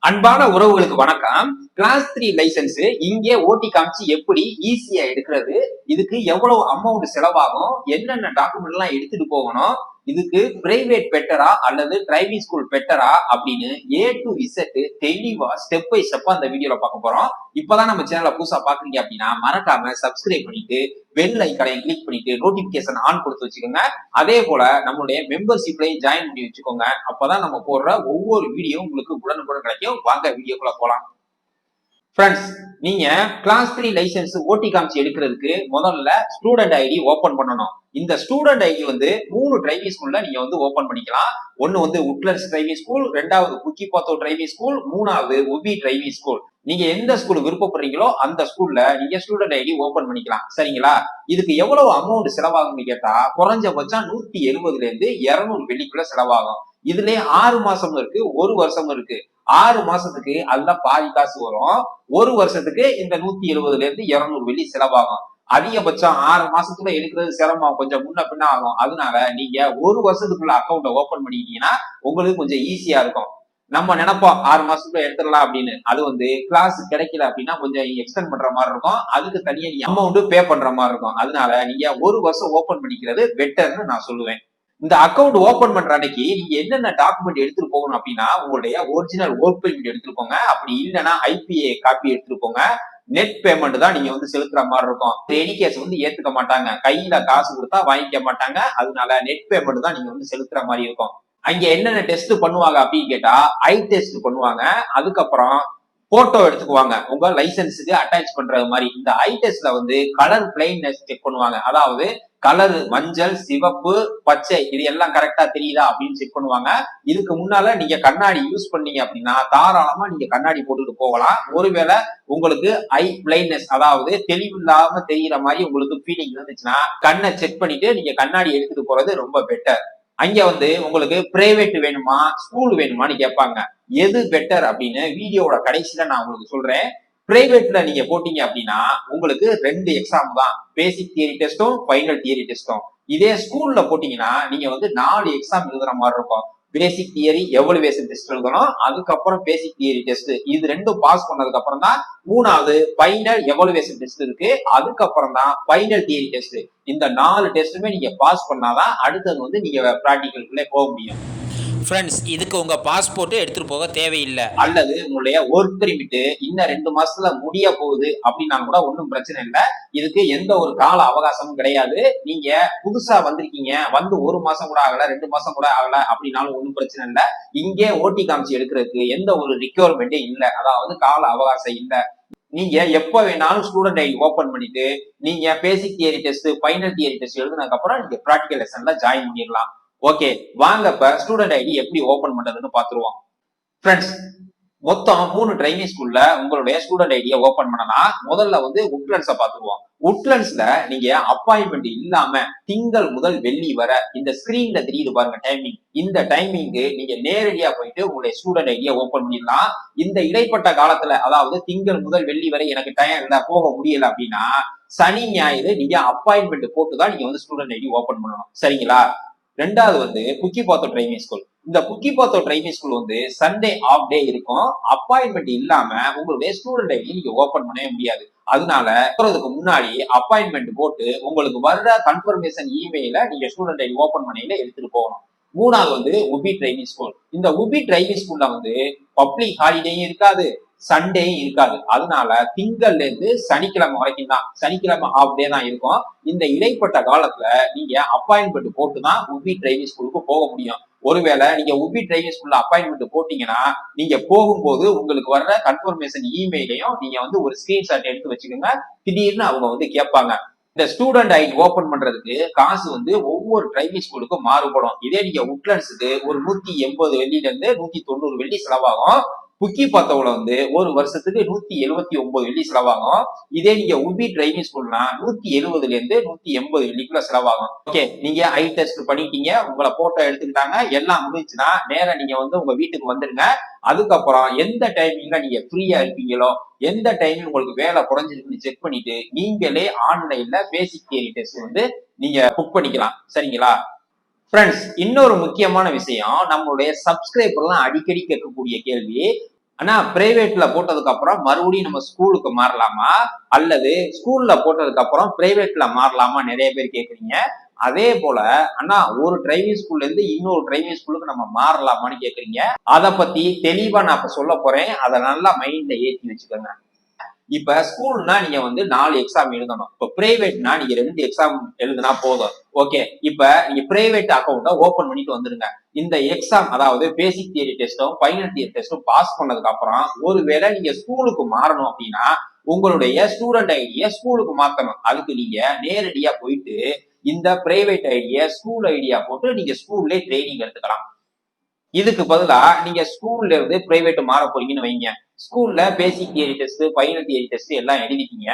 அன்பான உறவுகளுக்கு வணக்கம். கிளாஸ் 3 லைசன்ஸ் இங்கே ஓட்டி காமிச்சு எப்படி ஈஸியா எடுக்கிறது, இதுக்கு எவ்வளவு அமௌண்ட் செலவாகும், என்னென்ன டாக்குமெண்ட் எல்லாம் எடுத்துட்டு போகணும், இதுக்கு பிரைவேட் பெட்டரா அல்லது டிரைவிங் ஸ்கூல் பெட்டரா அப்படின்னு A to Z தெளிவா ஸ்டெப் பை ஸ்டெப்பா அந்த வீடியோல பார்க்க போறோம். இப்பதான் நம்ம சேனலை புதுசா பாக்குறீங்க அப்படின்னா மறக்காம சப்ஸ்கிரைப் பண்ணிட்டு பெல் ஐக்கானை கிளிக் பண்ணிட்டு நோட்டிபிகேஷன் ஆன் கொடுத்து வச்சுக்கோங்க. அதே போல நம்மளுடைய மெம்பர்ஷிப்லையும் ஜாயின் பண்ணி வச்சுக்கோங்க. அப்பதான் நம்ம போடுற ஒவ்வொரு வீடியோ உங்களுக்கு உடனுக்குடன் கிடைக்கும். வாங்க வீடியோக்குள்ள போலாம். ஃப்ரெண்ட்ஸ், நீங்க கிளாஸ் 3 லைசன்ஸ் ஓட்டி காமிச்சு எடுக்கிறதுக்கு முதல்ல ஸ்டூடெண்ட் ஐடி ஓபன் பண்ணணும். இந்த ஸ்டூடெண்ட் ஐடி வந்து 3 டிரைவிங் ஸ்கூல்ல நீங்க வந்து ஓபன் பண்ணிக்கலாம். ஒன்னு வந்து உட்லண்ட்ஸ் டிரைவிங் ஸ்கூல், ரெண்டாவது புக்கிபாத்தோ டிரைவிங் ஸ்கூல், மூணாவது உபி டிரைவிங் ஸ்கூல். நீங்க எந்த ஸ்கூல் விருப்பப்படுறீங்களோ அந்த ஸ்கூல்ல நீங்க ஸ்டூடெண்ட் ஐடி ஓபன் பண்ணிக்கலாம். சரிங்களா? இதுக்கு எவ்வளவு அமௌண்ட் செலவாகும்னு கேட்டா குறைஞ்சபட்சம் 170 இருந்து 200 வெள்ளிக்குள்ள செலவாகும். இதுலயே 6 மாசம் இருக்கு, 1 வருஷம் இருக்கு. 6 மாசத்துக்கு அதுல பாதி காசு வரும். 1 வருஷத்துக்கு இந்த 170 இருந்து 200 வெள்ளி செலவாகும். அதிகபட்சம் 6 மாசத்துல எடுக்கிறது சிரமம், கொஞ்சம் முன்ன பின்ன ஆகும். அதனால நீங்க 1 வருஷத்துக்குள்ள அக்கௌண்ட ஓபன் பண்ணிட்டீங்கன்னா உங்களுக்கு கொஞ்சம் ஈஸியா இருக்கும். நம்ம நினைப்போம் 6 மாசத்துக்குள்ள எடுத்துடலாம் அப்படின்னு. அது வந்து கிளாஸ் கிடைக்கல அப்படின்னா கொஞ்சம் எக்ஸ்டெண்ட் பண்ற மாதிரி இருக்கும். அதுக்கு தனியா நீங்க அமௌண்ட் பே பண்ற மாதிரி இருக்கும். அதனால நீங்க 1 வருஷம் ஓபன் பண்ணிக்கிறது பெட்டர்னு நான் சொல்லுவேன். இந்த அக்கௌண்ட் ஓபன் பண்ற அன்னைக்கு நீங்க என்னென்ன டாக்குமெண்ட் எடுத்துட்டு போகணும் அப்படின்னா உங்களுடைய ஒரிஜினல் ஒர்க் பெர்மிட் எடுத்துட்டு போங்க. அப்படி இல்லைன்னா IPA காப்பி எடுத்துட்டு போங்க. நெட் பேமெண்ட் தான் நீங்க வந்து செலுத்துற மாதிரி இருக்கும். எனி கேஸ் வந்து ஏத்துக்க மாட்டாங்க, கையில காசு கொடுத்தா வாங்கிக்க மாட்டாங்க. அதனால நெட் பேமெண்ட் தான் நீங்க வந்து செலுத்துற மாதிரி இருக்கும். அங்க என்னென்ன டெஸ்ட் பண்ணுவாங்க அப்படின்னு கேட்டா ஐ டெஸ்ட் பண்ணுவாங்க. அதுக்கப்புறம் போட்டோ எடுத்துக்குவாங்க உங்க லைசன்ஸுக்கு அட்டாச் பண்றது மாதிரி. இந்த ஐ டெஸ்ட்ல வந்து கலர் பிளைன்னஸ் செக் பண்ணுவாங்க. அதாவது கலர் மஞ்சள், சிவப்பு, பச்சை இது எல்லாம் கரெக்டா தெரியுதா அப்படின்னு செக் பண்ணுவாங்க. இதுக்கு முன்னால நீங்க கண்ணாடி யூஸ் பண்ணீங்க அப்படின்னா தாராளமா நீங்க கண்ணாடி போட்டுட்டு போகலாம். ஒருவேளை உங்களுக்கு ஐ பிளைட்னஸ் அதாவது தெளிவில்லாம தெரிகிற மாதிரி உங்களுக்கு ஃபீலிங் இருந்துச்சுன்னா கண்ணை செக் பண்ணிட்டு நீங்க கண்ணாடி எடுத்துட்டு போறது ரொம்ப பெட்டர். அங்க வந்து உங்களுக்கு பிரைவேட் வேணுமா ஸ்கூல் வேணுமான்னு கேட்பாங்க. எது பெட்டர் அப்படின்னு வீடியோவோட கடைசியில நான் உங்களுக்கு சொல்றேன். பிரைவேட்ல நீங்க போட்டீங்க அப்படின்னா உங்களுக்கு 2 எக்ஸாம் தான், பேசிக் தியரி டெஸ்டும் ஃபைனல் தியரி டெஸ்டும். இதே ஸ்கூல்ல போட்டீங்கன்னா நீங்க வந்து 4 எக்ஸாம் எழுதுற மாதிரி இருக்கும். பேசிக் தியரி எவலுவேஷன் டெஸ்ட் எழுதணும், அதுக்கப்புறம் பேசிக் தியரி டெஸ்ட். இது ரெண்டும் பாஸ் பண்ணதுக்கு அப்புறம் தான் மூணாவது ஃபைனல் எவலுவேஷன் டெஸ்ட் இருக்கு. அதுக்கப்புறம் தான் ஃபைனல் தியரி டெஸ்ட். இந்த 4 டெஸ்ட்டுமே நீங்க பாஸ் பண்ணாதான் அடுத்தது வந்து நீங்க பிராக்டிகலுக்குள்ளே போக முடியும். ஃப்ரெண்ட்ஸ், இதுக்கு உங்க பாஸ்போர்ட் எடுத்துட்டு போக தேவையில்லை. அல்லது உங்களுடைய ஒர்க் பெர்மிட் இன்னும் 2 மாசத்துல முடிய போகுது அப்படின்னா கூட ஒன்றும் பிரச்சனை இல்லை. இதுக்கு எந்த ஒரு கால அவகாசமும் கிடையாது. நீங்க புதுசா வந்திருக்கீங்க, வந்து 1 மாசம் கூட ஆகல, 2 மாசம் கூட ஆகல அப்படின்னாலும் ஒன்றும் பிரச்சனை இல்லை. இங்கே ஓட்டி காமிச்சு எடுக்கிறதுக்கு எந்த ஒரு ரிக்வயர்மெண்ட்டே இல்லை, அதாவது கால அவகாசம் இல்லை. நீங்க எப்ப வேணாலும் ஸ்டூடெண்ட் ஐடி ஓபன் பண்ணிட்டு நீங்க basic theory test final theory test எழுதுனதுக்கு அப்புறம் நீங்க பிராக்டிகல் லெசன்ல ஜாயின் பண்ணிடலாம். ஓகே, வாங்க இப்ப ஸ்டூடெண்ட் ஐடி எப்படி ஓபன் பண்றதுன்னு பாத்துருவோம். ஃப்ரெண்ட்ஸ், மொத்தம் 3 டிரைவிங் ஸ்கூல்ல உங்களுடைய ஸ்டூடெண்ட் ஐடியை ஓபன் பண்ணலாம். முதல்ல வந்து உட்லண்ட்ஸை பாத்துருவோம். உட்லண்ட்ஸ்ல நீங்க அப்பாயின்மெண்ட் இல்லாம திங்கள் முதல் வெள்ளி வர இந்த ஸ்கிரீன்ல தெரியுது பாருங்க டைமிங். இந்த டைமிங்க்கு நீங்க நேரடியா போயிட்டு உங்களுடைய ஸ்டூடெண்ட் ஐடியை ஓபன் பண்ணிடலாம். இந்த இடைப்பட்ட காலத்துல அதாவது திங்கள் முதல் வெள்ளி வரை எனக்கு டைம் இல்ல போக முடியல அப்படின்னா சனி ஞாயிறு நீங்க அப்பாயின்மெண்ட் போட்டுதான் நீங்க வந்து ஸ்டூடெண்ட் ஐடி ஓபன் பண்ணணும். சரிங்களா? ரெண்டாவது வந்து புக்கிபாத்தோ டிரைவிங் ஸ்கூல். இந்த புக்கிபாத்தோ டிரைவிங் ஸ்கூல் வந்து சண்டே ஆஃப் டே இருக்கும். அப்பாயின்மெண்ட் இல்லாம உங்களுடைய ஸ்டூடெண்ட் ஐடி நீங்க ஓபன் பண்ணவே முடியாது. அதனால போறதுக்கு முன்னாடி அப்பாயின்மெண்ட் போட்டு உங்களுக்கு வர்ற கன்ஃபர்மேஷன் இமெயில நீங்க ஸ்டூடெண்ட் ஐடி ஓபன் பண்ணையில எடுத்துட்டு போகணும். மூணாவது வந்து உபி டிரைவிங் ஸ்கூல். இந்த உபி டிரைவிங் ஸ்கூல்ல வந்து பப்ளிக் ஹாலிடேயும் இருக்காது, சண்டேயும் இருக்காது. அதனால திங்கள்ல இருந்து சனிக்கிழமை வரைக்கும் தான், சனிக்கிழமை ஆஃப் டே தான் இருக்கும். இந்த இடைப்பட்ட காலத்துல நீங்க அப்பாயின்மெண்ட் போட்டுதான் உபி டிரைவிங் ஸ்கூலுக்கு போக முடியும். ஒருவேளை நீங்க உபி டிரைவிங் ஸ்கூல்ல அப்பாயின்மெண்ட் போட்டீங்கன்னா நீங்க போகும்போது உங்களுக்கு வர்ற கன்ஃபர்மேஷன் இமெயிலையும் நீங்க வந்து ஒரு ஸ்கிரீன்ஷாட் எடுத்து வச்சுக்கோங்க. திடீர்னு அவங்க வந்து கேட்பாங்க. இந்த ஸ்டூடெண்ட் ஐடி ஓபன் பண்றதுக்கு காசு வந்து ஒவ்வொரு டிரைவிங் ஸ்கூலுக்கும் மாறுபடும். இதே நீங்க உட்லண்ட்ஸுக்கு ஒரு 180 வெள்ளில இருந்து 190 வெள்ளி செலவாகும். புக்கிபாத்தோல வந்து ஒரு வருஷத்துக்கு 179 வெள்ளி செலவாகும். இதே நீங்க உபி டிரைவிங் ஸ்கூல்னா 170 இருந்து 180 வெள்ளிக்குள்ள செலவாகும். ஓகே, நீங்க ஐ டெஸ்ட் பண்ணிட்டீங்க, உங்களை போட்டோ எடுத்துக்கிட்டாங்க, எல்லாம் முடிஞ்சுன்னா நேரம் நீங்க வந்து உங்க வீட்டுக்கு வந்துருங்க. அதுக்கப்புறம் எந்த டைமிங்ல நீங்க ஃப்ரீயா இருப்பீங்களோ, எந்த டைமிங் உங்களுக்கு வேலை குறைஞ்சிருக்குன்னு செக் பண்ணிட்டு நீங்களே ஆன்லைன்ல பேசிக் தியரி டெஸ்ட் வந்து நீங்க புக் பண்ணிக்கலாம். சரிங்களா? ஃப்ரெண்ட்ஸ், இன்னொரு முக்கியமான விஷயம், நம்மளுடைய சப்ஸ்கிரைபர்லாம் அடிக்கடி கேட்கக்கூடிய கேள்வி, ஆனா பிரைவேட்ல போட்டதுக்கு அப்புறம் மறுபடியும் நம்ம ஸ்கூலுக்கு மாறலாமா, அல்லது ஸ்கூல்ல போட்டதுக்கு அப்புறம் பிரைவேட்ல மாறலாமா நிறைய பேர் கேக்குறீங்க. அதே போல அண்ணா ஒரு டிரைவிங் ஸ்கூல்ல இருந்து இன்னொரு டிரைவிங் ஸ்கூலுக்கு நம்ம மாறலாமான்னு கேக்குறீங்க. அத பத்தி தெளிவா நான் இப்ப சொல்ல போறேன். அதை நல்லா மைண்ட்ல ஏத்தி வச்சுக்கோங்க. இப்ப ஸ்கூல்னா நீங்க வந்து 4 எக்ஸாம் எழுதணும். இப்ப பிரைவேட்னா நீங்க 2 எக்ஸாம் எழுதுனா போதும். ஓகே, இப்ப நீங்க பிரைவேட் அக்கௌண்ட ஓபன் பண்ணிட்டு வந்துருங்க. இந்த எக்ஸாம் அதாவது பேசிக் தியரி டெஸ்டும் ஃபைனல் தியரி டெஸ்டும் பாஸ் பண்ணதுக்கு அப்புறம் ஒருவேளை நீங்க ஸ்கூலுக்கு மாறணும் அப்படின்னா உங்களுடைய ஸ்டூடெண்ட் ஐடிய ஸ்கூலுக்கு மாத்தணும். அதுக்கு நீங்க நேரடியா போயிட்டு இந்த பிரைவேட் ஐடிய ஸ்கூல் ஐடியா போட்டு நீங்க ஸ்கூல்லே ட்ரைனிங் எடுத்துக்கலாம். இதுக்கு பதிலா நீங்க ஸ்கூல்ல இருந்து பிரைவேட் மாற போறீங்கன்னு வைங்க. ஸ்கூல்ல பேசிக் theory test, final theory test எல்லாம் எழுதிட்டீங்க.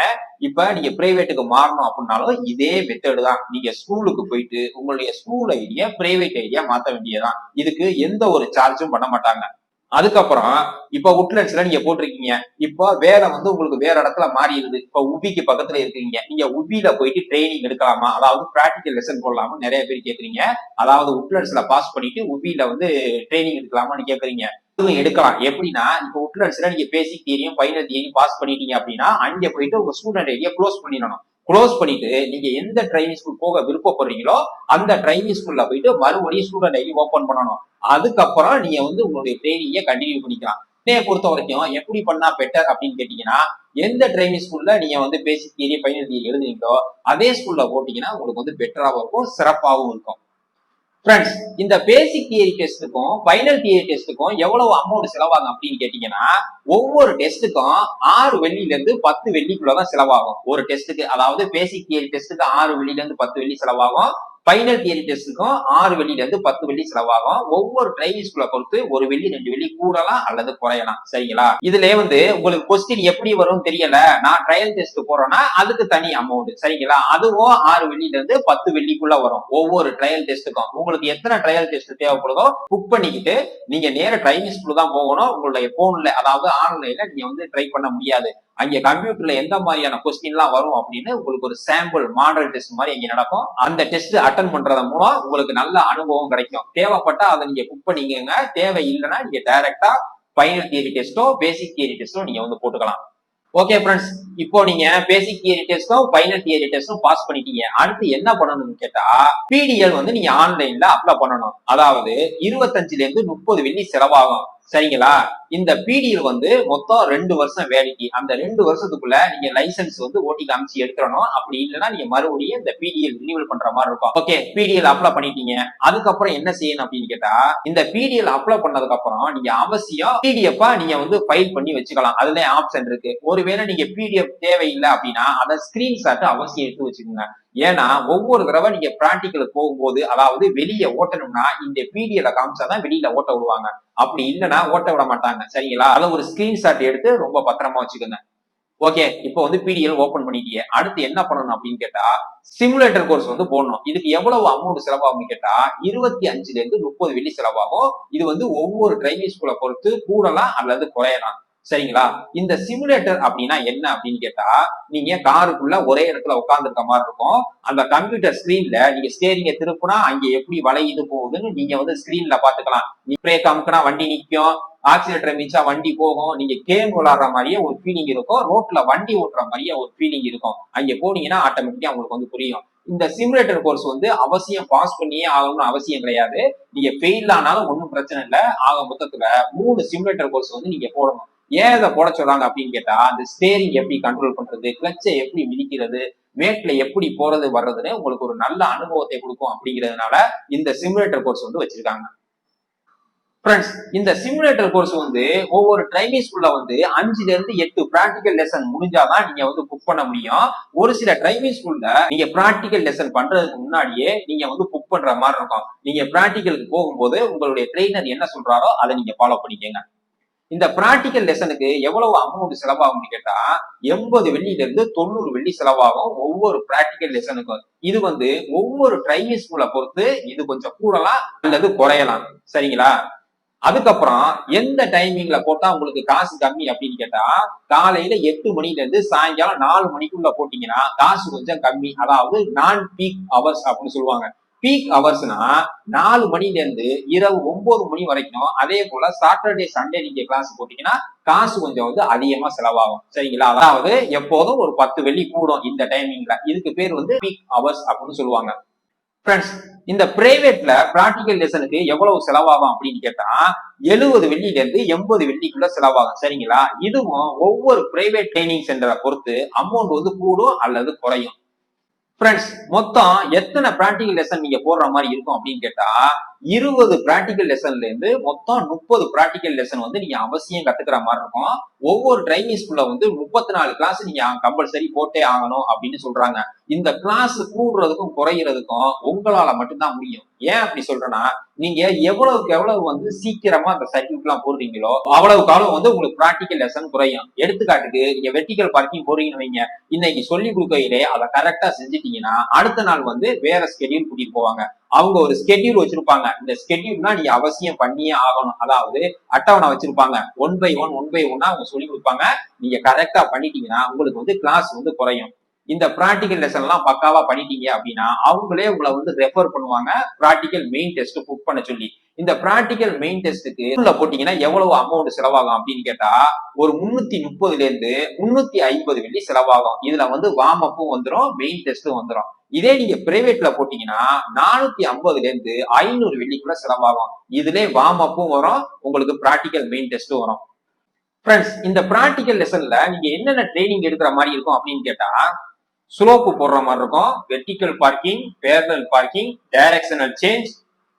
இப்ப நீங்க பிரைவேட்டுக்கு மாறணும் அப்படின்னாலும் இதே மெத்தட் தான். நீங்க ஸ்கூலுக்கு போயிட்டு உங்களுடைய ஸ்கூல் ஐடியா பிரைவேட் ஐடியா மாத்த வேண்டியதுதான். இதுக்கு எந்த ஒரு சார்ஜும் பண்ண மாட்டாங்க. அதுக்கப்புறம் இப்ப உட்லண்ட்ஸ்ல நீங்க போட்டிருக்கீங்க. இப்ப வேலை வந்து உங்களுக்கு வேற இடத்துல மாறிடுது. இப்ப உபிக்கு பக்கத்துல இருக்கீங்க. நீங்க உபில போயிட்டு ட்ரைனிங் எடுக்கலாமா, அதாவது பிராக்டிகல் லெசன் போடலாமா நிறைய பேர் கேக்குறீங்க. அதாவது உட்லண்ட்ஸ்ல பாஸ் பண்ணிட்டு உபில வந்து ட்ரைனிங் எடுக்கலாமான்னு கேக்குறீங்க. இதுவும் எடுக்கலாம். எப்படின்னா இப்ப உட்லண்ட்ஸ்ல நீங்க பேசிக் தியரியும் ஃபைனல் தியரியும் பாஸ் பண்ணிட்டீங்க அப்படின்னா அங்க போயிட்டு உங்க ஸ்டூடெண்ட் ஐடியா க்ளோஸ் பண்ணிடணும். க்ளோஸ் பண்ணிட்டு நீங்க எந்த டிரைவிங் ஸ்கூல் போக விருப்பப்படுறீங்களோ அந்த டிரைவிங் ஸ்கூல்ல போயிட்டு மறுபடியும் ஸ்டூடெண்ட் ஐடி ஓபன் பண்ணணும். அதுக்கப்புறம் நீங்க வந்து உங்களுடைய ட்ரைனிங்க கண்டினியூ பண்ணிக்கலாம். என்னைய பொறுத்த வரைக்கும் எப்படி பண்ணா பெட்டர் அப்படின்னு கேட்டீங்கன்னா, எந்த டிரைவிங் ஸ்கூல்ல நீங்க வந்து பேசிக் தியரி ஃபைனல் தியரி எழுதுறீங்களோ அதே ஸ்கூல்ல போட்டீங்கன்னா உங்களுக்கு வந்து பெட்டராகவும் இருக்கும், சிறப்பாகவும் இருக்கும். ஃப்ரெண்ட்ஸ், இந்த பேசிக் தியரி டெஸ்ட்டுக்கும் ஃபைனல் தியரி டெஸ்ட்டுக்கும் எவ்வளவு அமௌண்ட் செலவாகும் அப்படின்னு கேட்டீங்கன்னா, ஒவ்வொரு டெஸ்ட்டுக்கும் 6 வெள்ளியில இருந்து 10 வெள்ளிக்குள்ளதான் செலவாகும். ஒரு டெஸ்ட்டுக்கு, அதாவது பேசிக் தியரி டெஸ்ட்டுக்கு 6 வெள்ளியில இருந்து 10 வெள்ளி செலவாகும். ஃபைனல் தியரி டெஸ்ட்டுக்கும் 6 வெள்ளியில இருந்து 10 வெள்ளி செலவாகும். ஒவ்வொரு டிரைவிங் ஸ்கூலை பொறுத்து 1 வெள்ளி 2 வெள்ளி கூடலாம் அல்லது குறையலாம். சரிங்களா? இதுல வந்து உங்களுக்கு கொஸ்டின் எப்படி வரும்னு தெரியல, நான் ட்ரையல் டெஸ்ட் போறேன்னா அதுக்கு தனி அமௌண்ட். சரிங்களா? அதுவும் 6 வெள்ளியில இருந்து 10 வெள்ளிக்குள்ள வரும் ஒவ்வொரு ட்ரையல் டெஸ்ட்டுக்கும். உங்களுக்கு எத்தனை ட்ரையல் டெஸ்ட் தேவைப்படுதோ புக் பண்ணிக்கிட்டு நீங்க நேர டிரைவிங் ஸ்கூல் தான் போகணும். உங்களுடைய போன்ல, அதாவது ஆன்லைன்ல நீங்க வந்து ட்ரை பண்ண முடியாது. அங்க கம்ப்யூட்டர்ல எந்த மாதிரியான கொஸ்டின் எல்லாம் வரும் அப்படின்னு உங்களுக்கு ஒரு சாம்பிள் மாடல் டெஸ்ட் மாதிரி இங்க நடக்கும். அந்த டெஸ்ட் அட்டன் பண்றது மூலம் உங்களுக்கு நல்ல அனுபவம் கிடைக்கும். தேவைப்பட்டா அதை நீங்க புக் பண்ணிக்கங்க. தேவை இல்லைன்னா நீங்க டைரக்டா ஃபைனல் தியரி டெஸ்டோ பேசிக் தியரி டெஸ்டோ நீங்க வந்து போட்டுக்கலாம். ஓகே ஃப்ரெண்ட்ஸ், இப்போ நீங்க பேசிக் தியரி டெஸ்டும் ஃபைனல் தியரி டெஸ்டும் பாஸ் பண்ணிட்டீங்க. அடுத்து என்ன பண்ணணும்னு கேட்டா பிடிஎல் வந்து நீங்க ஆன்லைன்ல அப்ளை பண்ணணும். அதாவது 25ல இருந்து 30 வெள்ளி செலவாகும். சரிங்களா? இந்த பிடிஎல் வந்து மொத்தம் 2 வருஷம் வேலிட்டி. அந்த 2 வருஷத்துக்குள்ள நீங்க லைசன்ஸ் வந்து ஓட்டி காமிச்சு எடுத்துறணும். அப்படி இல்லைன்னா நீங்க மறுபடியும் இந்த பிடிஎல் ரினிவல் பண்ற மாதிரி இருக்கும். ஓகே, பிடிஎல் அப்ளை பண்ணிட்டீங்க. அதுக்கப்புறம் என்ன செய்யணும் அப்படின்னு கேட்டா, இந்த பிடிஎல் அப்ளை பண்ணதுக்கு அப்புறம் நீங்க அவசியம் பிடிஎஃப் நீங்க வந்து ஃபைல் பண்ணி வச்சுக்கலாம். அதுல ஆப்ஷன் இருக்கு. ஒருவேளை நீங்க பிடிஎஃப் தேவையில்லை அப்படின்னா அதை ஸ்கிரீன்ஷாட் அவசியம் எடுத்து வச்சுக்கோங்க. ஏன்னா ஒவ்வொரு தடவை நீங்க பிராக்டிகலுக்கு போகும்போது, அதாவது வெளியே ஓட்டணும்னா இந்த பிடிஎல் காமிச்சாதான் வெளியில ஓட்ட விடுவாங்க. அப்படி இல்லைன்னா ஓட்ட விட மாட்டாங்க. சரிங்களா? அதை ஒரு ஸ்கிரீன்ஷாட் எடுத்து ரொம்ப பத்திரமா வச்சுக்கோங்க. ஓகே, இப்போ வந்து பிடிஎல் ஓபன் பண்ணிட்டீங்க. அடுத்து என்ன பண்ணணும் அப்படின்னு கேட்டா சிமுலேட்டர் கோர்ஸ் வந்து போடணும். இதுக்கு எவ்வளவு அமௌண்ட் செலவாகும் கேட்டா 25ல இருந்து 30 வெள்ளி செலவாகும். இது வந்து ஒவ்வொரு டிரைவிங் ஸ்கூலை பொறுத்து கூடலாம் அல்லது குறையலாம். சரிங்களா? இந்த சிமுலேட்டர் அப்படின்னா என்ன அப்படின்னு கேட்டா, நீங்க காருக்குள்ள ஒரே இடத்துல உட்கார்ந்துருக்க மாதிரி இருக்கும். அந்த கம்ப்யூட்டர் ஸ்கிரீன்ல நீங்க ஸ்டேரிங்க திருப்புனா அங்க எப்படி வளையுது போகுதுன்னு நீங்க வந்து ஸ்கிரீன்ல பாத்துக்கலாம். பிரேக் அமுக்குனா வண்டி நிக்கும், ஆக்சிலேட்டர் மிச்சா வண்டி போகும். நீங்க கேம் விளாடுற மாதிரியே ஒரு ஃபீலிங் இருக்கும். ரோட்ல வண்டி ஓட்டுற மாதிரியே ஒரு ஃபீலிங் இருக்கும். அங்க போனீங்கன்னா ஆட்டோமேட்டிக்கா உங்களுக்கு வந்து புரியும். இந்த சிமுலேட்டர் கோர்ஸ் வந்து அவசியம் பாஸ் பண்ணியே ஆகணும்னு அவசியம் கிடையாது. நீங்க ஃபெயில் ஆனாலும் ஒன்றும் பிரச்சனை இல்லை. ஆக மொத்தத்துல 3 சிமுலேட்டர் கோர்ஸ் வந்து நீங்க போடணும். ஏன் இதை போட சொல்றாங்க அப்படின்னு கேட்டா, அந்த ஸ்டேரிங் எப்படி கண்ட்ரோல் பண்றது, கிளச்சை எப்படி மிதிக்கிறது, மேட்ல எப்படி போறது வர்றதுன்னு உங்களுக்கு ஒரு நல்ல அனுபவத்தை கொடுக்கும். அப்படிங்கிறதுனால இந்த சிமுலேட்டர் கோர்ஸ் வந்து வச்சிருக்காங்க. ஃப்ரெண்ட்ஸ், இந்த சிமுலேட்டர் கோர்ஸ் வந்து ஒவ்வொரு டிரைவிங் ஸ்கூல்ல வந்து 5ல இருந்து 8 பிராக்டிகல் லெசன் முடிஞ்சாதான் நீங்க வந்து புக் பண்ண முடியும். ஒரு சில டிரைவிங் ஸ்கூல்ல நீங்க பிராக்டிகல் லெசன் பண்றதுக்கு முன்னாடியே நீங்க வந்து புக் பண்ற மாதிரி இருக்கும். நீங்க பிராக்டிகலுக்கு போகும்போது உங்களுடைய ட்ரெயினர் என்ன சொல்றாரோ அதை நீங்க ஃபாலோ பண்ணிக்கங்க. இந்த பிராக்டிகல் லெசனுக்கு எவ்வளவு அமௌண்ட் செலவாகும்னு கேட்டா 80 வெள்ளியில இருந்து 90 வெள்ளி செலவாகும் ஒவ்வொரு பிராக்டிகல் லெசனுக்கும். இது வந்து ஒவ்வொரு டிரைவிங் ஸ்கூலை பொறுத்து இது கொஞ்சம் கூடலாம் அல்லது குறையலாம். சரிங்களா? அதுக்கப்புறம் எந்த டைமிங்ல போட்டா உங்களுக்கு காசு கம்மி அப்படின்னு கேட்டா, காலையில 8 மணில இருந்து சாயங்காலம் 4 மணிக்குள்ள போட்டீங்கன்னா காசு கொஞ்சம் கம்மி. அதாவது நான் பீக் அவர்ஸ் அப்படின்னு சொல்லுவாங்க. பீக் ஹவர்ஸ்னா 4 மணில இருந்து இரவு 9 மணி வரைக்கும். அதே போல சாட்டர்டே சண்டே நீங்க கிளாஸ் போட்டீங்கன்னா காசு கொஞ்சம் வந்து அதிகமா செலவாகும். சரிங்களா? அதாவது எப்போதும் ஒரு 10 வெள்ளி கூடும் இந்த டைமிங்ல. இதுக்கு பேர் வந்து பீக் ஹவர்ஸ் அப்படின்னு சொல்லுவாங்க. ஃப்ரெண்ட்ஸ், இந்த பிரைவேட்ல பிராக்டிகல் லெசனுக்கு எவ்வளவு செலவாகும் அப்படின்னு கேட்டா 70 வெள்ளில இருந்து 80 வெள்ளிக்குள்ள செலவாகும். சரிங்களா? இதுவும் ஒவ்வொரு பிரைவேட் ட்ரைனிங் சென்டரை பொறுத்து அமௌண்ட் வந்து கூடும் அல்லது குறையும். ஃப்ரெண்ட்ஸ், மொத்தம் எத்தனை பிராக்டிகல் லெசன் நீங்க போடுற மாதிரி இருக்கும் அப்படின்னு கேட்டா 20 பிராக்டிகல் லெசன்ல இருந்து மொத்தம் 30 பிராக்டிகல் லெசன் வந்து நீங்க அவசியம் கத்துக்கிற மாதிரி இருக்கும். ஒவ்வொரு டிரைவிங் ஸ்கூல்ல வந்து 34 கிளாஸ் நீங்க கம்பல்சரி போட்டே ஆகணும் அப்படின்னு சொல்றாங்க. இந்த கிளாஸ் கூடுறதுக்கும் குறைகிறதுக்கும் உங்களால மட்டும்தான் முடியும். ஏன் அப்படி சொல்றேன்னா, நீங்க எவ்வளவுக்கு எவ்வளவு வந்து சீக்கிரமா அந்த சர்க்கியூட் எல்லாம் போடுறீங்களோ அவ்வளவுக்கு அவ்வளவு வந்து உங்களுக்கு பிராக்டிகல் லெசன் குறையும். எடுத்துக்காட்டுக்கு நீங்க வெர்டிகல் பார்க்கிங் போறீங்கன்னு வைங்க, இன்னைக்கு சொல்லி கொடுக்கையிலே அதை கரெக்டா செஞ்சுட்டீங்கன்னா அடுத்த நாள் வந்து வேற ஸ்கெடியூல் கூட்டிட்டு போவாங்க. அவங்க ஒரு ஸ்கெடியூல் வச்சிருப்பாங்க. இந்த ஸ்கெடியூல்னா நீங்க அவசியம் பண்ணியே ஆகணும். அதாவது அட்டவணை வச்சிருப்பாங்க. 1 by 1 அவங்க சொல்லி கொடுப்பாங்க. நீங்க கரெக்டா பண்ணிட்டீங்கன்னா உங்களுக்கு வந்து கிளாஸ் வந்து குறையும். இந்த பிராக்டிகல் லெசன் எல்லாம் பக்காவா பண்ணிட்டீங்க அப்படின்னா அவங்களே உங்களை வந்து ரெஃபர் பண்ணுவாங்க பிராக்டிகல் மெயின் டெஸ்ட் புக் பண்ண சொல்லி. இந்த பிராக்டிகல் மெயின் டெஸ்ட்டுக்கு போட்டீங்கன்னா எவ்வளவு அமௌண்ட் செலவாகும் அப்படின்னு கேட்டா ஒரு 330 இருந்து 350 வெள்ளி செலவாகும். இதுல வந்து வார்ம் அப்பும் வந்துடும், மெயின் டெஸ்டும் வந்துடும். இதே நீங்க பிரைவேட்ல போட்டீங்கன்னா 450 இருந்து 500 வெள்ளிக்குள்ள செலவாகும். இதுல வார்ம் அப்பும் வரும், உங்களுக்கு பிராக்டிகல் மெயின் டெஸ்டும் வரும். ஃப்ரெண்ட்ஸ், இந்த பிராக்டிகல் லெசன்ல நீங்க என்னென்ன ட்ரைனிங் எடுக்கிற மாதிரி இருக்கும் அப்படின்னு கேட்டா ஸ்லோப்பு போடுற மாதிரி இருக்கும், vertical parking, parallel parking, directional change,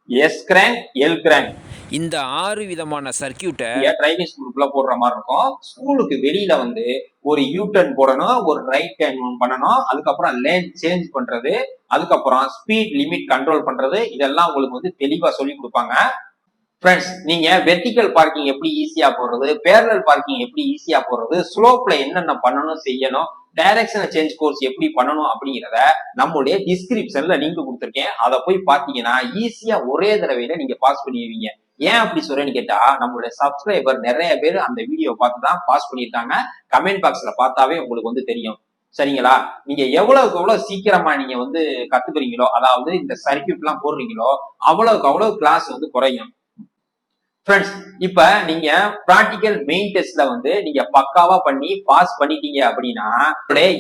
S crank, L crank. இந்த 6 விதமான சர்க்கியூட்டை டிரைவிங் ஸ்கூலுக்குள்ள போடுற மாதிரி இருக்கும். ஸ்கூலுக்கு வெளியில வந்து ஒரு யூ டர்ன் போடணும், ஒரு ரைட் டர்ன் பண்ணணும், அதுக்கப்புறம் லேன் சேஞ்ச் பண்றது, அதுக்கப்புறம் ஸ்பீட் லிமிட் கண்ட்ரோல் பண்றது, இதெல்லாம் உங்களுக்கு வந்து தெளிவா சொல்லி கொடுப்பாங்க. ஃப்ரெண்ட்ஸ், நீங்க வெர்டிகல் பார்க்கிங் எப்படி ஈஸியா போடுறது, பேரலல் பார்க்கிங் எப்படி ஈஸியா போடுறது, ஸ்லோப்ல என்னென்ன பண்ணணும் செய்யணும், டைரக்ஷனல் சேஞ்ச் கோர்ஸ் எப்படி பண்ணணும் அப்படிங்கிறத நம்மளுடைய டிஸ்கிரிப்ஷன்ல லிங்க் கொடுத்துருக்கேன். அதை போய் பாத்தீங்கன்னா ஈஸியா ஒரே தடவையில நீங்க பாஸ் பண்ணிடுவீங்க. ஏன் அப்படி சொல்றேன்னு கேட்டா நம்மளுடைய சப்ஸ்கிரைபர் நிறைய பேர் அந்த வீடியோ பார்த்து தான் பாஸ் பண்ணியிருக்காங்க. கமெண்ட் பாக்ஸ்ல பார்த்தாவே உங்களுக்கு வந்து தெரியும். சரிங்களா? நீங்க எவ்வளவுக்கு எவ்வளவு சீக்கிரமா நீங்க வந்து கத்துக்கிறீங்களோ, அதாவது இந்த சர்க்கியூட் எல்லாம் போடுறீங்களோ அவ்வளவுக்கு அவ்வளவு கிளாஸ் வந்து குறையும். ஃப்ரெண்ட்ஸ், இப்ப நீங்க பிராக்டிகல் மெயின் டெஸ்ட்ல வந்து நீங்க பக்காவா பண்ணி பாஸ் பண்ணிட்டீங்க அப்படின்னா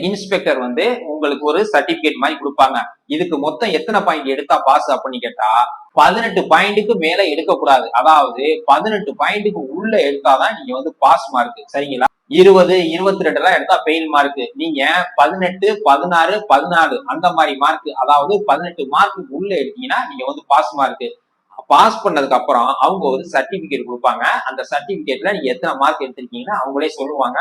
இன்ஸ்பெக்டர் வந்து உங்களுக்கு ஒரு சர்டிபிகேட் மாதிரி கொடுப்பாங்க. இதுக்கு மொத்தம் எத்தனை பாயிண்ட் எடுத்தா பாஸ் அப்படின்னு கேட்டா 18 பாயிண்ட்டுக்கு மேல எடுக்கக்கூடாது. அதாவது 18 பாயிண்ட்டுக்கு உள்ள எடுத்தாதான் நீங்க வந்து பாஸ் மார்க். சரிங்களா? 20, 22 எல்லாம் எடுத்தா ஃபெயில் மார்க். நீங்க 18, 16, 14 அந்த மாதிரி மார்க், அதாவது 18 மார்க்கு உள்ள எடுத்தீங்கன்னா நீங்க வந்து பாஸ் மார்க். பாஸ் பண்ணதுக்கு அப்புறம் அவங்க ஒரு சர்டிபிகேட் கொடுப்பாங்க. அந்த சர்டிபிகேட்ல நீங்க எத்தனை மார்க் எடுத்திருக்கீங்கன்னா அவங்களே சொல்லுவாங்க.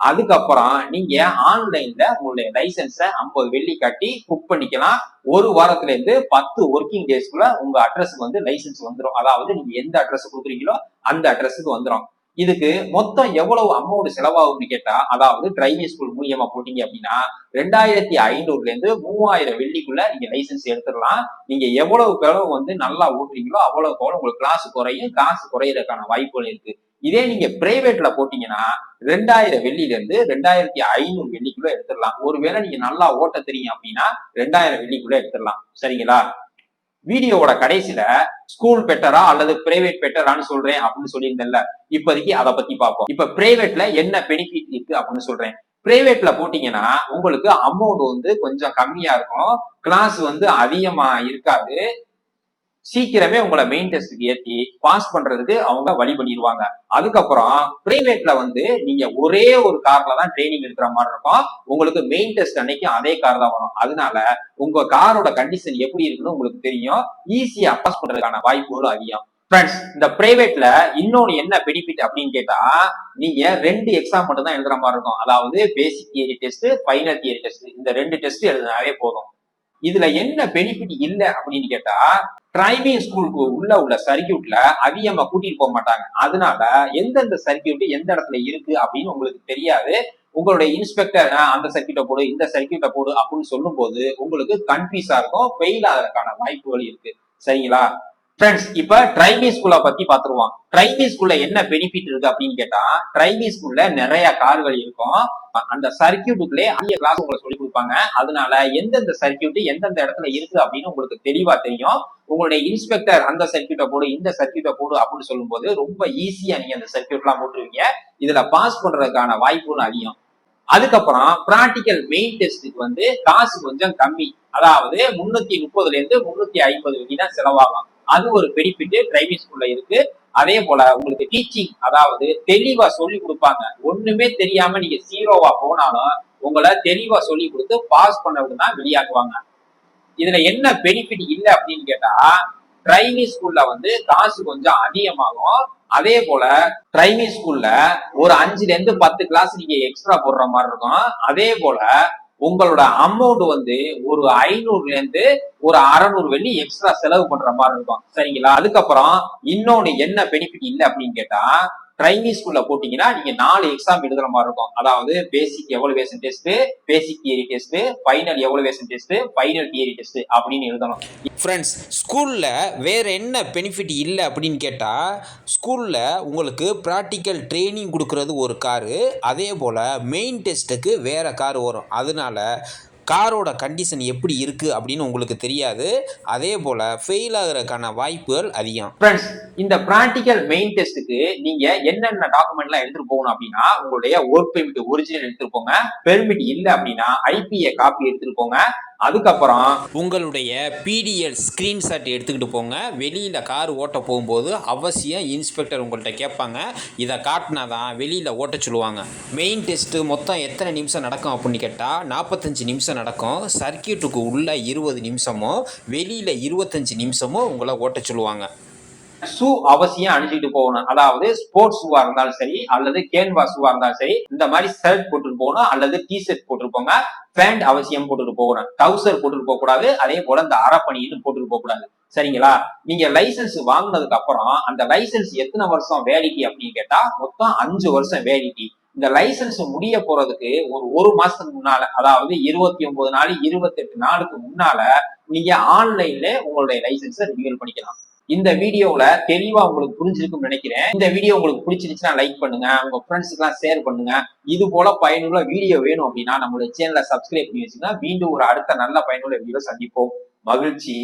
அதுக்கப்புறம் நீங்க ஆன்லைன்ல உங்களுடைய லைசன்ஸ 50 வெள்ளி கட்டி புக் பண்ணிக்கலாம். ஒரு வாரத்துல இருந்து 10 ஒர்க்கிங் டேஸ்க்குள்ள உங்க அட்ரஸுக்கு வந்து லைசன்ஸ் வந்துடும். அதாவது நீங்க எந்த அட்ரஸ் கொடுக்குறீங்களோ அந்த அட்ரஸுக்கு வந்துடும். இதுக்கு மொத்தம் எவ்வளவு அமௌண்ட் செலவாகும்னு கேட்டா, அதாவது டிரைவிங் ஸ்கூல் மூலியமா போட்டீங்க அப்படின்னா 2500 இருந்து 3000 வெள்ளிக்குள்ள நீங்க லைசன்ஸ் எடுத்துடலாம். நீங்க எவ்வளவுக்கு எவ்வளவு வந்து நல்லா ஓட்டுறீங்களோ அவ்வளவுக்கு எவ்வளவு உங்களுக்கு கிளாஸ் குறையும், காசு குறையறதுக்கான வாய்ப்புகள் இருக்கு. இதே நீங்க பிரைவேட்ல போட்டீங்கன்னா 2000 வெள்ளில இருந்து 2500 வெள்ளிக்குள்ள எடுத்துடலாம். ஒருவேளை நீங்க நல்லா ஓட்ட தெரியும் அப்படின்னா 2000 வெள்ளிக்குள்ள எடுத்துடலாம். சரிங்களா? வீடியோவோட கடைசியில ஸ்கூல் பெட்டரா அல்லது பிரைவேட் பெட்டரான்னு சொல்றேன் அப்படின்னு சொல்லியிருந்தேன்ல, இப்போதைக்கு அதை பத்தி பார்ப்போம். இப்ப பிரைவேட்ல என்ன பெனிஃபிட் இருக்கு அப்படின்னு சொல்றேன். பிரைவேட்ல போட்டீங்கன்னா உங்களுக்கு அமௌண்ட் வந்து கொஞ்சம் கம்மியா இருக்கும், கிளாஸ் வந்து அதிகமா இருக்காது, சீக்கிரமே உங்களை மெயின் டெஸ்ட்க்கு ஏற்றி பாஸ் பண்றதுக்கு அவங்க வழி பண்ணிடுவாங்க. அதுக்கப்புறம் பிரைவேட்ல வந்து நீங்க ஒரே ஒரு கார்ல தான் ட்ரைனிங் எடுக்கிற மாதிரி இருக்கும். உங்களுக்கு மெயின் டெஸ்ட் அன்னைக்கு அதே கார் தான் வரும். அதனால உங்க காரோட கண்டிஷன் எப்படி இருக்குன்னு உங்களுக்கு தெரியும். ஈஸியா பாஸ் பண்றதுக்கான வாய்ப்புகளும் அதிகம். ஃப்ரெண்ட்ஸ், இந்த பிரைவேட்ல இன்னொன்னு என்ன பெனிஃபிட் அப்படின்னு கேட்டா நீங்க 2 எக்ஸாம் மட்டும் தான் எழுதுற மாதிரி இருக்கும். அதாவது basic theory test, final theory test. இந்த 2 டெஸ்ட் எழுதினாவே போதும். இதுல என்ன பெனிஃபிட் இல்ல அப்படின்னு கேட்டா டிரைவிங் ஸ்கூலுக்கு உள்ள சர்க்கியூட்ல அதிகமா கூட்டிட்டு போக மாட்டாங்க. அதனால எந்தெந்த சர்க்கியூட் எந்த இடத்துல இருக்கு அப்படின்னு உங்களுக்கு தெரியாது. உங்களுடைய இன்ஸ்பெக்டர் அந்த சர்க்கியூட்டை போடு, இந்த சர்க்கியூட்டை போடு அப்படின்னு சொல்லும் போது உங்களுக்கு கன்ஃபியூஸா இருக்கும், ஃபெயில் ஆகிறதுக்கான வாய்ப்புகள் இருக்கு. சரிங்களா? ஃப்ரெண்ட்ஸ், இப்ப டிரைவிங் ஸ்கூலை பத்தி பாத்துருவோம். டிரைவிங் ஸ்கூல்ல என்ன பெனிஃபிட் இருக்கு அப்படின்னு கேட்டா, டிரைவிங் ஸ்கூல்ல நிறைய கார்கள் இருக்கும். அந்த சர்க்கியூட்டுக்குள்ளே அதிக கிளாஸ் உங்களுக்கு சொல்லி கொடுப்பாங்க. அதனால எந்தெந்த சர்க்கியூட் எந்தெந்த இடத்துல இருக்கு அப்படின்னு உங்களுக்கு தெளிவா தெரியும். உங்களுடைய இன்ஸ்பெக்டர் அந்த சர்க்கியூட்டை போடு, இந்த சர்க்கியூட்டை போடு அப்படின்னு சொல்லும்போது ரொம்ப ஈஸியா நீங்க அந்த சர்க்கியூட் எல்லாம் போட்டுருவீங்க. இதுல பாஸ் பண்றதுக்கான வாய்ப்புன்னு அதிகம். அதுக்கப்புறம் பிராக்டிக்கல் மெயின் டெஸ்ட்டுக்கு வந்து காசு கொஞ்சம் கம்மி. அதாவது 330 இருந்து 350 தான் செலவாகும். அது ஒரு பெனிஃபிட் டிரைவிங் ஸ்கூல்ல இருக்கு. அதே போல உங்களுக்கு டீச்சிங், அதாவது தெளிவா சொல்லி கொடுப்பாங்க. ஒண்ணுமே தெரியாம நீங்க ஜீரோவா போனாலும் உங்களை தெளிவா சொல்லி கொடுத்து பாஸ் பண்ணவங்க தான் வெளியாக்குவாங்க. இதுல என்ன பெனிஃபிட் இல்ல அப்படின்னு கேட்டா, டிரைவிங் ஸ்கூல்ல வந்து காசு கொஞ்சம் அதிகமாகும். அதே போல டிரைவிங் ஸ்கூல்ல ஒரு 5ல இருந்து 10 கிளாஸ் நீங்க எக்ஸ்ட்ரா போடுற மாதிரி இருக்கும். அதே போல உங்களோட அமௌண்ட் வந்து ஒரு 500ல இருந்து ஒரு 600 வெள்ளி எக்ஸ்ட்ரா செலவு பண்ற மாதிரி இருக்கும். சரிங்களா? அதுக்கப்புறம் இன்னொன்னு என்ன பெனிஃபிட் இல்லை அப்படின்னு கேட்டா, டிரைவிங் ஸ்கூல்ல போட்டீங்கன்னா நீங்க 4 எக்ஸாம் எழுதுற மாதிரி இருக்கும். அதாவது basic evaluation test, basic theory test, final evaluation test, final theory test அப்படின்னு எழுதணும். ஃப்ரெண்ட்ஸ், ஸ்கூலில் வேறு என்ன பெனிஃபிட் இல்லை அப்படின்னு கேட்டால், ஸ்கூலில் உங்களுக்கு ப்ராக்டிக்கல் ட்ரைனிங் கொடுக்குறது ஒரு காரு, அதே போல் மெயின் டெஸ்ட்டுக்கு வேறு கார் வரும். அதனால காரோட கண்டிஷன் எப்படி இருக்குது அப்படின்னு உங்களுக்கு தெரியாது. அதே போல் ஃபெயில் ஆகிறதுக்கான வாய்ப்புகள் அதிகம். ஃப்ரெண்ட்ஸ், இந்த பிராக்டிக்கல் மெயின் டெஸ்ட்டுக்கு நீங்க என்னென்ன டாக்குமெண்ட்லாம் எடுத்துட்டு போகணும் அப்படின்னா, உங்களுடைய ஒர்க் பெர்மிட் ஒரிஜினல் எடுத்துட்டு போங்க. பெர்மிட் இல்லை அப்படின்னா ஐபிஏ காப்பி எடுத்துட்டு போங்க. அதுக்கப்புறம் உங்களுடைய பிடிஎல் ஸ்க்ரீன்ஷாட் எடுத்துக்கிட்டு போங்க. வெளியில் கார் ஓட்ட போகும்போது அவசியம் இன்ஸ்பெக்டர் உங்கள்கிட்ட கேட்பாங்க. இதை காட்டினா தான் வெளியில் ஓட்ட சொல்லுவாங்க. மெயின் டெஸ்ட்டு மொத்தம் எத்தனை நிமிஷம் நடக்கும் அப்படின்னு கேட்டால் 45 நிமிஷம் நடக்கும். சர்க்கியூட்டுக்கு உள்ள 20 நிமிஷமும் வெளியில் 25 நிமிஷமும் உங்களை ஓட்ட சொல்லுவாங்க. ஷூ அவசியம் அணிஞ்சிட்டு போகணும். அதாவது ஸ்போர்ட்ஸ் ஷூவா இருந்தாலும் சரி அல்லது கேன்வா ஷூவா இருந்தாலும் சரி, இந்த மாதிரி ஷர்ட் போட்டுட்டு போகணும் அல்லது டிஷர்ட் போட்டுட்டு போங்க. பேண்ட் அவசியம் போட்டுட்டு போகணும். டவுசர் போட்டுட்டு போக கூடாது. அதே போல இந்த அரைப்பணின்னு போட்டுட்டு போக கூடாது. சரிங்களா? நீங்க லைசன்ஸ் வாங்கினதுக்கு அப்புறம் அந்த லைசன்ஸ் எத்தனை வருஷம் வேலிட்டி அப்படின்னு கேட்டா, மொத்தம் 5 வருஷம் வேலிட்டி. இந்த லைசன்ஸ் முடிய போறதுக்கு ஒரு மாசத்துக்கு முன்னால, அதாவது 29 நாள் 28 நாளுக்கு முன்னால நீங்க ஆன்லைன்ல உங்களுடைய லைசன்ஸை ரினியூவல் பண்ணிக்கலாம். இந்த வீடியோல தெளிவா உங்களுக்கு புரிஞ்சிருக்கும்னு நினைக்கிறேன். இந்த வீடியோ உங்களுக்கு பிடிச்சிருச்சுன்னா லைக் பண்ணுங்க, உங்க ஃப்ரெண்ட்ஸுக்கு எல்லாம் ஷேர் பண்ணுங்க. இது போல பயனுள்ள வீடியோ வேணும் அப்படின்னா நம்மளுடைய சேனலை சப்ஸ்கிரைப் பண்ணி வச்சுங்க. மீண்டும் ஒரு அடுத்த நல்ல பயனுள்ள வீடியோ சந்திப்போம். மகிழ்ச்சி.